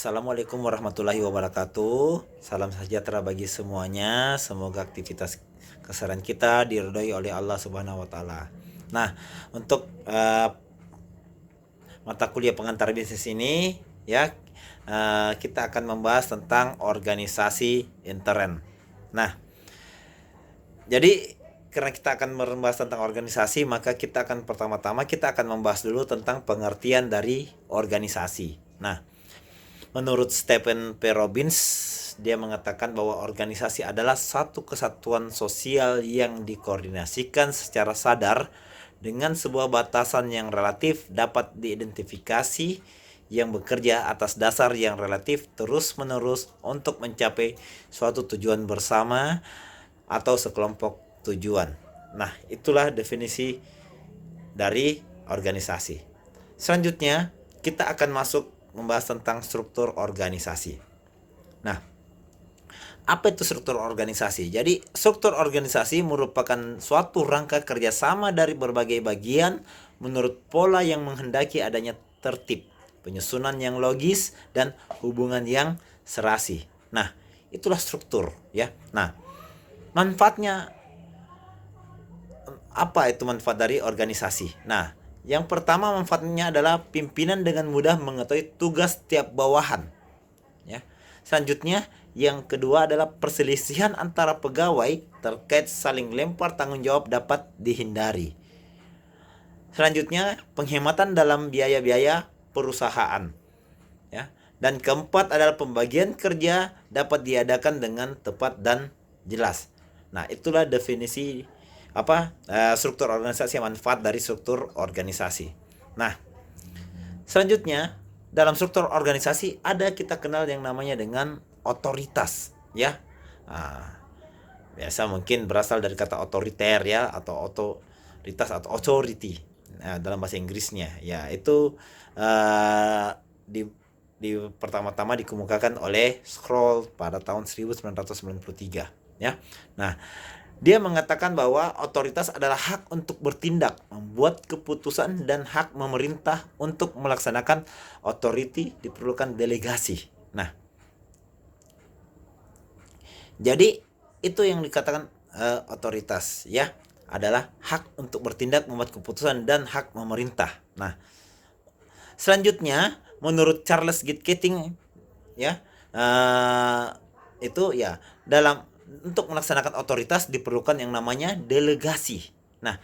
Assalamualaikum warahmatullahi wabarakatuh. Salam sejahtera bagi semuanya. Semoga aktivitas keseharian kita diridhoi oleh Allah Subhanahu wa taala. Nah, untuk mata kuliah pengantar bisnis ini ya, kita akan membahas tentang organisasi intern. Nah, jadi karena kita akan membahas tentang organisasi, maka kita akan pertama-tama kita akan membahas dulu tentang pengertian dari organisasi. Nah, menurut Stephen P. Robbins, dia mengatakan bahwa organisasi adalah satu kesatuan sosial yang dikoordinasikan secara sadar dengan sebuah batasan yang relatif dapat diidentifikasi, yang bekerja atas dasar yang relatif terus-menerus untuk mencapai suatu tujuan bersama atau sekelompok tujuan. Nah, itulah definisi dari organisasi. Selanjutnya, kita akan masuk membahas tentang struktur organisasi. Nah, apa itu struktur organisasi? Jadi, struktur organisasi merupakan suatu rangka kerjasama dari berbagai bagian menurut pola yang menghendaki adanya tertib, penyusunan yang logis, dan hubungan yang serasi. Nah, itulah struktur ya. Nah, manfaatnya apa itu manfaat dari organisasi? Nah, yang pertama manfaatnya adalah pimpinan dengan mudah mengetahui tugas tiap bawahan. Ya. Selanjutnya, yang kedua adalah perselisihan antara pegawai terkait saling lempar tanggung jawab dapat dihindari. Selanjutnya, penghematan dalam biaya-biaya perusahaan. Ya. Dan keempat adalah pembagian kerja dapat diadakan dengan tepat dan jelas. Nah, itulah definisi struktur organisasi, manfaat dari struktur organisasi. Nah, selanjutnya dalam struktur organisasi ada kita kenal yang namanya dengan otoritas ya. Biasa mungkin berasal dari kata otoriter ya, atau otoritas atau authority dalam bahasa Inggrisnya ya. Itu di pertama-tama dikemukakan oleh Scroll pada tahun 1993 ya. Nah, dia mengatakan bahwa otoritas adalah hak untuk bertindak, membuat keputusan, dan hak memerintah. Untuk melaksanakan authority diperlukan delegasi. Nah, jadi itu yang dikatakan otoritas ya, adalah hak untuk bertindak, membuat keputusan, dan hak memerintah. Nah, selanjutnya menurut Charles Keating ya, itu ya, untuk melaksanakan otoritas diperlukan yang namanya delegasi. Nah,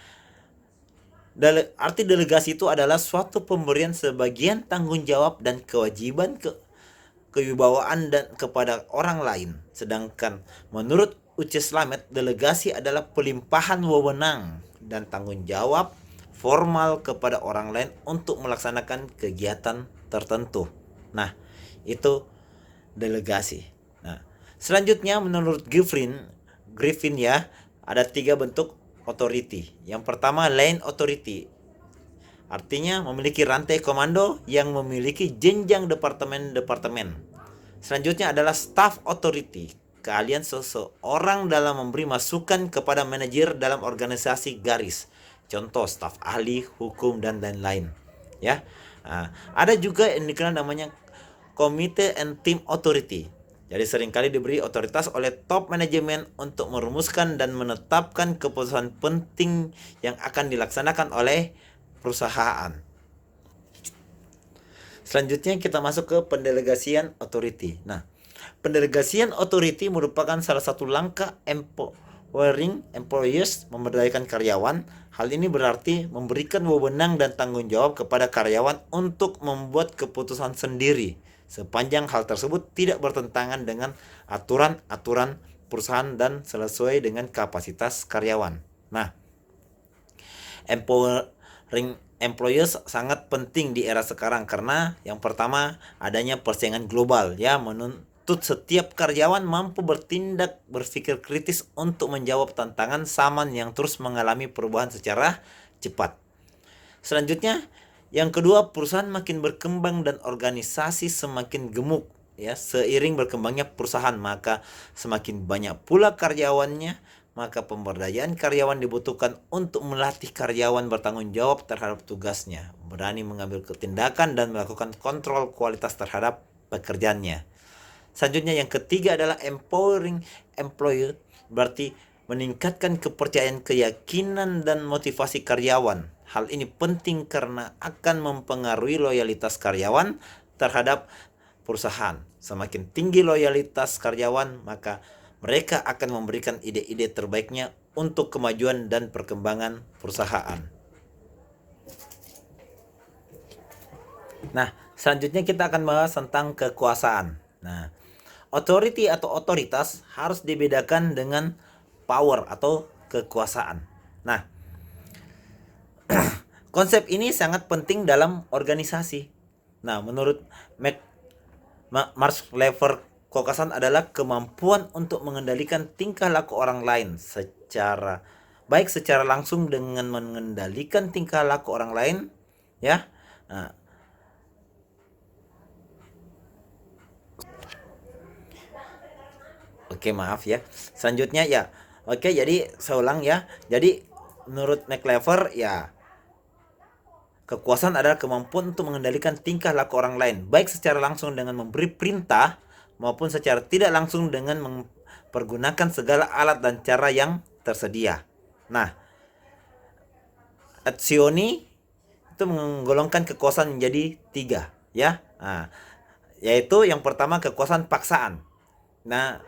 arti delegasi itu adalah suatu pemberian sebagian tanggung jawab dan kewajiban kewibawaan dan kepada orang lain. Sedangkan menurut Uche Slamet, delegasi adalah pelimpahan wewenang dan tanggung jawab formal kepada orang lain untuk melaksanakan kegiatan tertentu. Nah, itu delegasi. Nah, selanjutnya menurut Griffin ya, ada 3 bentuk authority. Yang pertama line authority, artinya memiliki rantai komando yang memiliki jenjang departemen-departemen. Selanjutnya adalah staff authority, keahlian seseorang dalam memberi masukan kepada manajer dalam organisasi garis. Contoh staf ahli, hukum, dan lain-lain ya. Nah, ada juga yang dikenal namanya committee and team authority. Jadi seringkali diberi otoritas oleh top manajemen untuk merumuskan dan menetapkan keputusan penting yang akan dilaksanakan oleh perusahaan. Selanjutnya kita masuk ke pendelegasian authority. Nah, pendelegasian authority merupakan salah satu langkah empowering employees, memberdayakan karyawan. Hal ini berarti memberikan wewenang dan tanggung jawab kepada karyawan untuk membuat keputusan sendiri, sepanjang hal tersebut tidak bertentangan dengan aturan-aturan perusahaan dan sesuai dengan kapasitas karyawan. Nah, empowering employees sangat penting di era sekarang karena yang pertama adanya persaingan global ya, menuntut setiap karyawan mampu bertindak, berpikir kritis untuk menjawab tantangan zaman yang terus mengalami perubahan secara cepat. Selanjutnya, yang kedua, perusahaan makin berkembang dan organisasi semakin gemuk ya. Seiring berkembangnya perusahaan, maka semakin banyak pula karyawannya, maka pemberdayaan karyawan dibutuhkan untuk melatih karyawan bertanggung jawab terhadap tugasnya, berani mengambil tindakan dan melakukan kontrol kualitas terhadap pekerjaannya. Selanjutnya yang ketiga adalah empowering employer, berarti meningkatkan kepercayaan, keyakinan, dan motivasi karyawan. Hal ini penting karena akan mempengaruhi loyalitas karyawan terhadap perusahaan. Semakin tinggi loyalitas karyawan, maka mereka akan memberikan ide-ide terbaiknya untuk kemajuan dan perkembangan perusahaan. Nah, selanjutnya kita akan bahas tentang kekuasaan. Nah, authority atau otoritas harus dibedakan dengan power atau kekuasaan. Nah, konsep ini sangat penting dalam organisasi. Nah, menurut Max Weber, kekuasaan adalah kemampuan untuk mengendalikan tingkah laku orang lain secara langsung dengan mengendalikan tingkah laku orang lain, ya. Nah, Oke, maaf ya. Selanjutnya ya. Oke, jadi saya ulang ya. Jadi menurut McLever ya, kekuasaan adalah kemampuan untuk mengendalikan tingkah laku orang lain, baik secara langsung dengan memberi perintah maupun secara tidak langsung dengan mempergunakan segala alat dan cara yang tersedia. Nah, Etzioni itu menggolongkan kekuasaan menjadi 3 ya. Nah, yaitu yang pertama kekuasaan paksaan. Nah,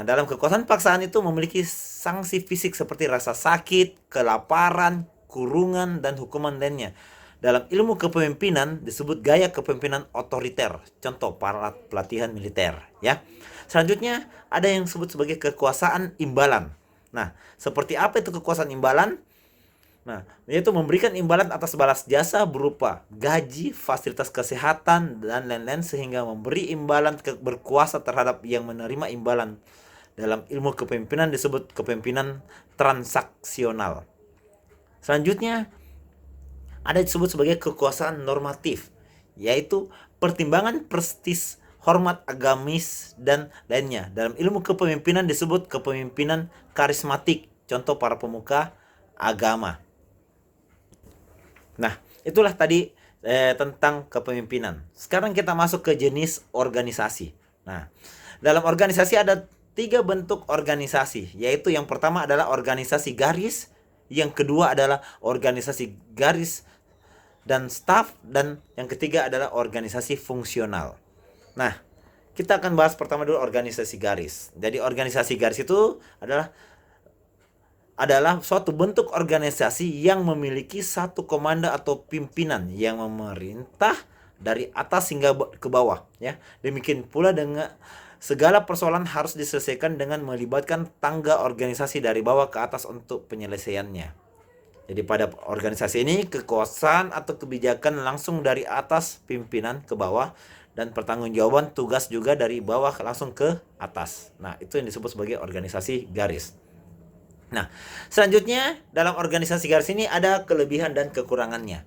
dalam kekuasaan paksaan itu memiliki sanksi fisik seperti rasa sakit, kelaparan, kurungan, dan hukuman lainnya. Dalam ilmu kepemimpinan disebut gaya kepemimpinan otoriter. Contoh pelatihan militer, ya. Selanjutnya ada yang disebut sebagai kekuasaan imbalan. Nah, seperti apa itu kekuasaan imbalan? Nah, yaitu memberikan imbalan atas balas jasa berupa gaji, fasilitas kesehatan, dan lain-lain sehingga memberi imbalan berkuasa terhadap yang menerima imbalan. Dalam ilmu kepemimpinan disebut kepemimpinan transaksional. Selanjutnya ada disebut sebagai kekuasaan normatif, yaitu pertimbangan prestis, hormat agamis, dan lainnya. Dalam ilmu kepemimpinan disebut kepemimpinan karismatik, contoh para pemuka agama. Nah, itulah tadi tentang kepemimpinan. Sekarang kita masuk ke jenis organisasi. Nah, dalam organisasi ada 3 bentuk organisasi, yaitu yang pertama adalah organisasi garis, yang kedua adalah organisasi garis dan staf, dan yang ketiga adalah organisasi fungsional. Nah, kita akan bahas pertama dulu organisasi garis. Jadi organisasi garis itu adalah suatu bentuk organisasi yang memiliki satu komanda atau pimpinan yang memerintah dari atas hingga ke bawah, ya. Demikian pula dengan segala persoalan harus diselesaikan dengan melibatkan tangga organisasi dari bawah ke atas untuk penyelesaiannya. Jadi pada organisasi ini kekuasaan atau kebijakan langsung dari atas pimpinan ke bawah, dan pertanggungjawaban tugas juga dari bawah langsung ke atas. Nah, itu yang disebut sebagai organisasi garis. Nah, selanjutnya dalam organisasi garis ini ada kelebihan dan kekurangannya.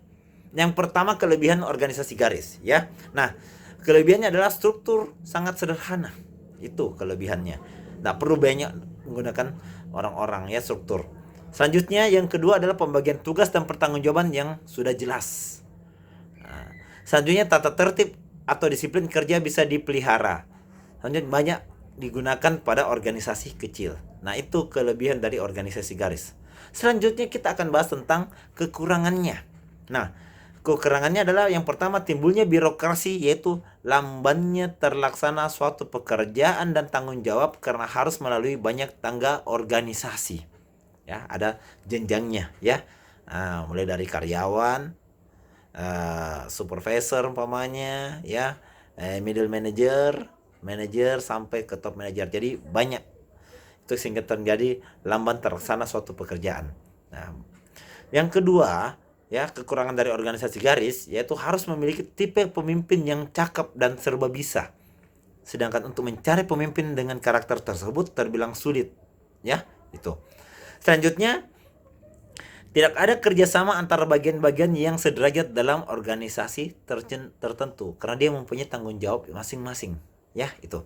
Yang pertama, kelebihan organisasi garis, ya. Nah, kelebihannya adalah struktur sangat sederhana. Itu kelebihannya. Nggak perlu banyak menggunakan orang-orang, ya, struktur. Selanjutnya yang kedua adalah pembagian tugas dan pertanggungjawaban yang sudah jelas. Nah, selanjutnya tata tertib atau disiplin kerja bisa dipelihara. Selanjutnya banyak digunakan pada organisasi kecil. Nah, itu kelebihan dari organisasi garis. Selanjutnya kita akan bahas tentang kekurangannya. Nah, kekurangannya adalah yang pertama timbulnya birokrasi, yaitu lambannya terlaksana suatu pekerjaan dan tanggung jawab karena harus melalui banyak tangga organisasi. Ya, ada jenjangnya, ya. Nah, mulai dari karyawan, supervisor umpamanya, ya, middle manager sampai ke top manager. Jadi banyak itu sehingga terjadi lamban terlaksana suatu pekerjaan. Nah, yang kedua, ya, kekurangan dari organisasi garis yaitu harus memiliki tipe pemimpin yang cakap dan serba bisa. Sedangkan untuk mencari pemimpin dengan karakter tersebut terbilang sulit, ya, itu. Selanjutnya, tidak ada kerjasama antara bagian-bagian yang sederajat dalam organisasi tertentu karena dia mempunyai tanggung jawab masing-masing, ya, itu.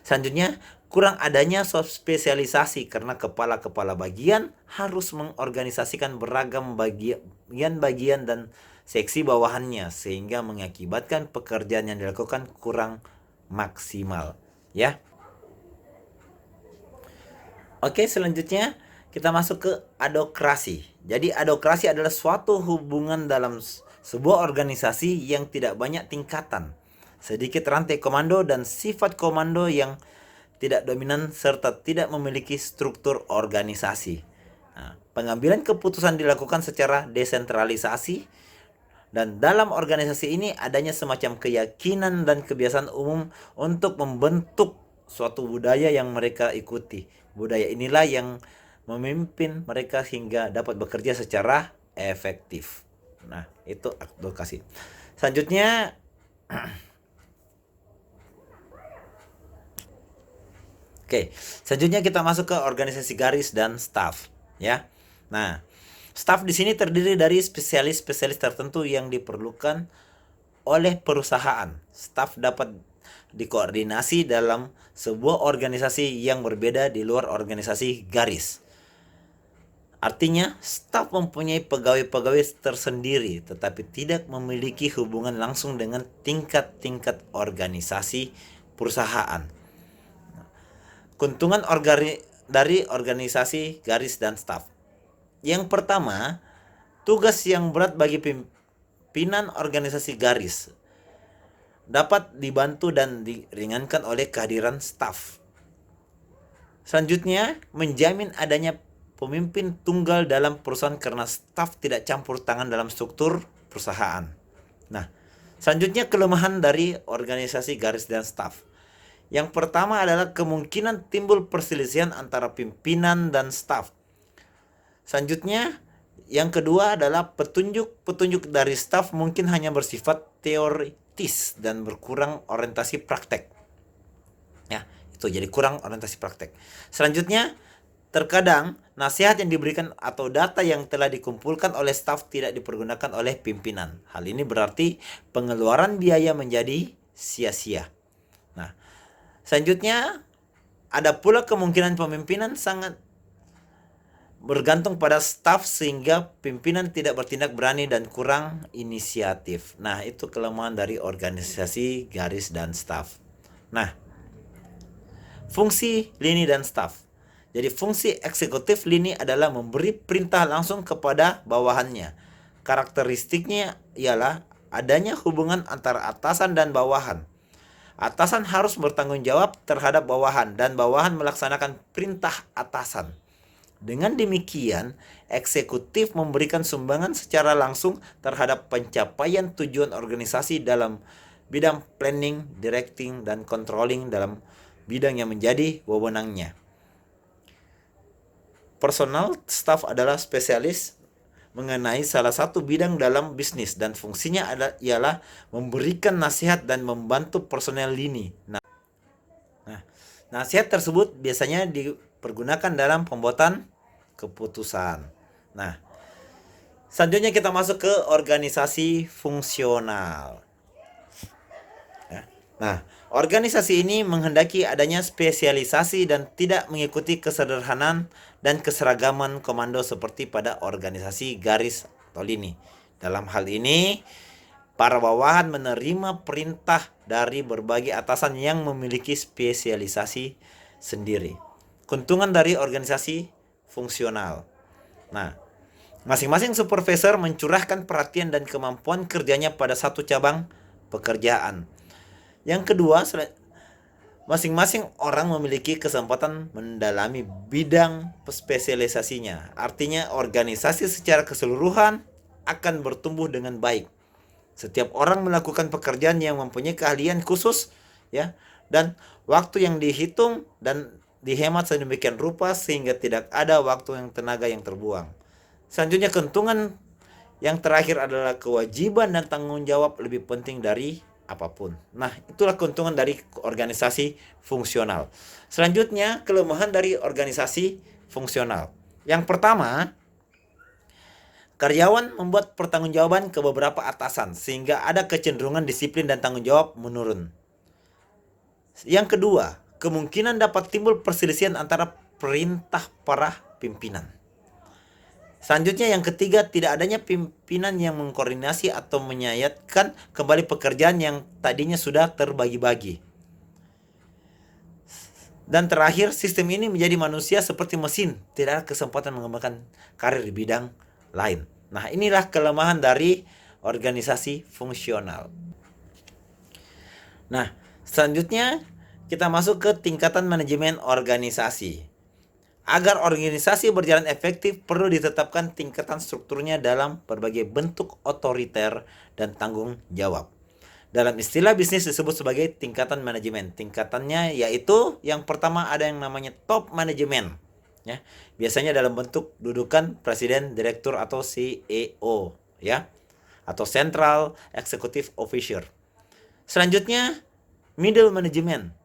Selanjutnya, kurang adanya spesialisasi karena kepala-kepala bagian harus mengorganisasikan beragam bagian-bagian dan seksi bawahannya sehingga mengakibatkan pekerjaan yang dilakukan kurang maksimal, ya. Oke, selanjutnya kita masuk ke adokrasi. Jadi adokrasi adalah suatu hubungan dalam sebuah organisasi yang tidak banyak tingkatan, sedikit rantai komando dan sifat komando yang tidak dominan serta tidak memiliki struktur organisasi. Nah, pengambilan keputusan dilakukan secara desentralisasi dan dalam organisasi ini adanya semacam keyakinan dan kebiasaan umum untuk membentuk suatu budaya yang mereka ikuti. Budaya inilah yang memimpin mereka hingga dapat bekerja secara efektif. Nah, itu advokasi. Selanjutnya Oke, selanjutnya kita masuk ke organisasi garis dan staf, ya. Nah, staf di sini terdiri dari spesialis-spesialis tertentu yang diperlukan oleh perusahaan. Staf dapat dikoordinasi dalam sebuah organisasi yang berbeda di luar organisasi garis. Artinya, staf mempunyai pegawai-pegawai tersendiri tetapi tidak memiliki hubungan langsung dengan tingkat-tingkat organisasi perusahaan. Keuntungan dari organisasi garis dan staf. Yang pertama, tugas yang berat bagi pimpinan organisasi garis dapat dibantu dan diringankan oleh kehadiran staf. Selanjutnya, menjamin adanya pemimpin tunggal dalam perusahaan karena staf tidak campur tangan dalam struktur perusahaan. Nah, selanjutnya kelemahan dari organisasi garis dan staf. Yang pertama adalah kemungkinan timbul perselisihan antara pimpinan dan staf. Selanjutnya, yang kedua adalah petunjuk dari staf mungkin hanya bersifat teoritis dan berkurang orientasi praktek. Ya, itu jadi kurang orientasi praktek. Selanjutnya, terkadang nasihat yang diberikan atau data yang telah dikumpulkan oleh staf tidak dipergunakan oleh pimpinan. Hal ini berarti pengeluaran biaya menjadi sia-sia. Nah, selanjutnya ada pula kemungkinan pemimpinan sangat bergantung pada staf sehingga pimpinan tidak bertindak berani dan kurang inisiatif. Nah, itu kelemahan dari organisasi garis dan staf. Nah, fungsi lini dan staf. Jadi fungsi eksekutif lini adalah memberi perintah langsung kepada bawahannya. Karakteristiknya ialah adanya hubungan antara atasan dan bawahan. Atasan harus bertanggung jawab terhadap bawahan dan bawahan melaksanakan perintah atasan. Dengan demikian, eksekutif memberikan sumbangan secara langsung terhadap pencapaian tujuan organisasi dalam bidang planning, directing, dan controlling dalam bidang yang menjadi wewenangnya. Personal staff adalah spesialis mengenai salah satu bidang dalam bisnis dan fungsinya ialah memberikan nasihat dan membantu personel lini. Nah, nasihat tersebut biasanya dipergunakan dalam pembuatan keputusan. Nah, selanjutnya kita masuk ke organisasi fungsional. Nah, organisasi ini menghendaki adanya spesialisasi dan tidak mengikuti kesederhanaan dan keseragaman komando seperti pada organisasi garis atau lini. Dalam hal ini, para bawahan menerima perintah dari berbagai atasan yang memiliki spesialisasi sendiri. Keuntungan dari organisasi fungsional. Nah, masing-masing supervisor mencurahkan perhatian dan kemampuan kerjanya pada satu cabang pekerjaan. Yang kedua, masing-masing orang memiliki kesempatan mendalami bidang spesialisasinya. Artinya organisasi secara keseluruhan akan bertumbuh dengan baik. Setiap orang melakukan pekerjaan yang mempunyai keahlian khusus, ya, dan waktu yang dihitung dan dihemat sedemikian rupa sehingga tidak ada waktu yang tenaga yang terbuang. Selanjutnya, keuntungan yang terakhir adalah kewajiban dan tanggung jawab lebih penting dari apapun. Nah, itulah keuntungan dari organisasi fungsional. Selanjutnya, kelemahan dari organisasi fungsional. Yang pertama, karyawan membuat pertanggungjawaban ke beberapa atasan sehingga ada kecenderungan disiplin dan tanggung jawab menurun. Yang kedua, kemungkinan dapat timbul perselisihan antara perintah para pimpinan. Selanjutnya yang ketiga, tidak adanya pimpinan yang mengkoordinasi atau menyayatkan kembali pekerjaan yang tadinya sudah terbagi-bagi. Dan terakhir, sistem ini menjadi manusia seperti mesin, tidak ada kesempatan mengembangkan karir di bidang lain. Nah, inilah kelemahan dari organisasi fungsional. Nah, selanjutnya kita masuk ke tingkatan manajemen organisasi. Agar organisasi berjalan efektif, perlu ditetapkan tingkatan strukturnya dalam berbagai bentuk otoriter dan tanggung jawab. Dalam istilah bisnis disebut sebagai tingkatan manajemen. Tingkatannya yaitu yang pertama ada yang namanya top manajemen. Ya, biasanya dalam bentuk dudukan presiden, direktur atau CEO, ya, atau Central Executive Officer. Selanjutnya middle management.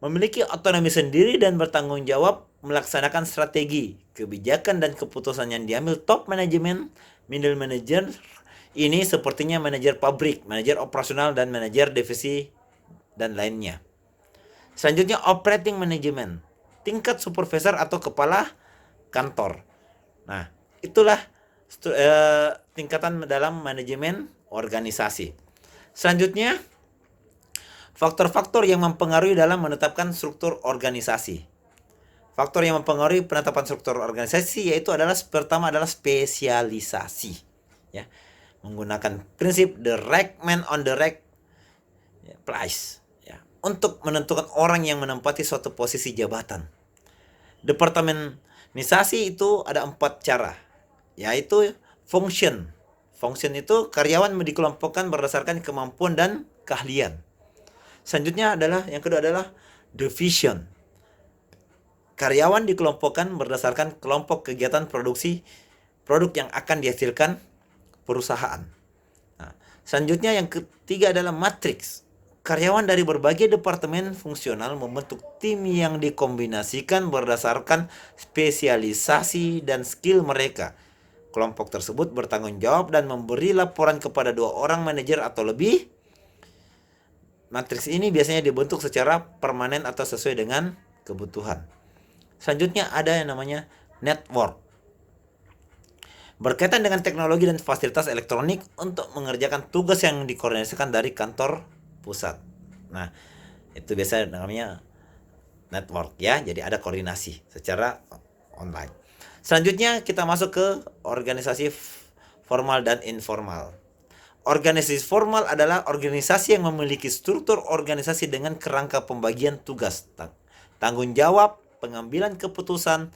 Memiliki otonomi sendiri dan bertanggung jawab melaksanakan strategi, kebijakan dan keputusan yang diambil top manajemen. Middle manager ini sepertinya manajer pabrik, manajer operasional dan manajer divisi dan lainnya. Selanjutnya operating management, tingkat supervisor atau kepala kantor. Nah, itulah tingkatan dalam manajemen organisasi. Selanjutnya faktor-faktor yang mempengaruhi dalam menetapkan struktur organisasi. Faktor yang mempengaruhi penetapan struktur organisasi yaitu pertama adalah spesialisasi, ya, menggunakan prinsip the right man on the right place, ya, untuk menentukan orang yang menempati suatu posisi jabatan. Departemenisasi itu ada 4 cara, yaitu function. Function itu karyawan dikelompokkan berdasarkan kemampuan dan keahlian. Selanjutnya yang kedua adalah division. Karyawan dikelompokkan berdasarkan kelompok kegiatan produksi produk yang akan dihasilkan perusahaan. Nah, selanjutnya yang ketiga adalah matriks. Karyawan dari berbagai departemen fungsional membentuk tim yang dikombinasikan berdasarkan spesialisasi dan skill mereka. Kelompok tersebut bertanggung jawab dan memberi laporan kepada 2 orang manajer atau lebih. Matriks ini biasanya dibentuk secara permanen atau sesuai dengan kebutuhan. Selanjutnya ada yang namanya network. Berkaitan dengan teknologi dan fasilitas elektronik untuk mengerjakan tugas yang dikoordinasikan dari kantor pusat. Nah, itu biasa namanya network, ya. Jadi ada koordinasi secara online. Selanjutnya kita masuk ke organisasi formal dan informal. Organisasi formal adalah organisasi yang memiliki struktur organisasi dengan kerangka pembagian tugas, tanggung jawab, pengambilan keputusan,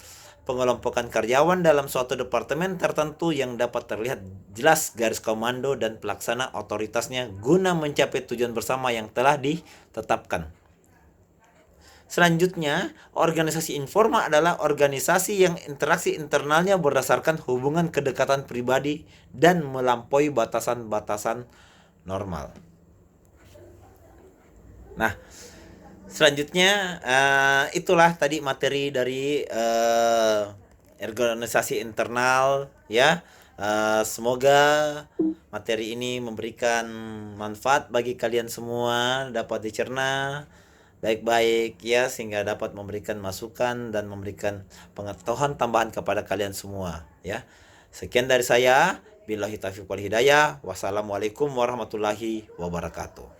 pengelompokan karyawan dalam suatu departemen tertentu yang dapat terlihat jelas garis komando dan pelaksana otoritasnya guna mencapai tujuan bersama yang telah ditetapkan. Selanjutnya, organisasi informal adalah organisasi yang interaksi internalnya berdasarkan hubungan kedekatan pribadi dan melampaui batasan-batasan normal. Nah, selanjutnya itulah tadi materi dari organisasi internal, ya. Semoga materi ini memberikan manfaat bagi kalian semua, dapat dicerna baik-baik, ya, sehingga dapat memberikan masukan dan memberikan pengetahuan tambahan kepada kalian semua, ya. Sekian dari saya. Billahi taufiq wal hidayah. Wassalamualaikum warahmatullahi wabarakatuh.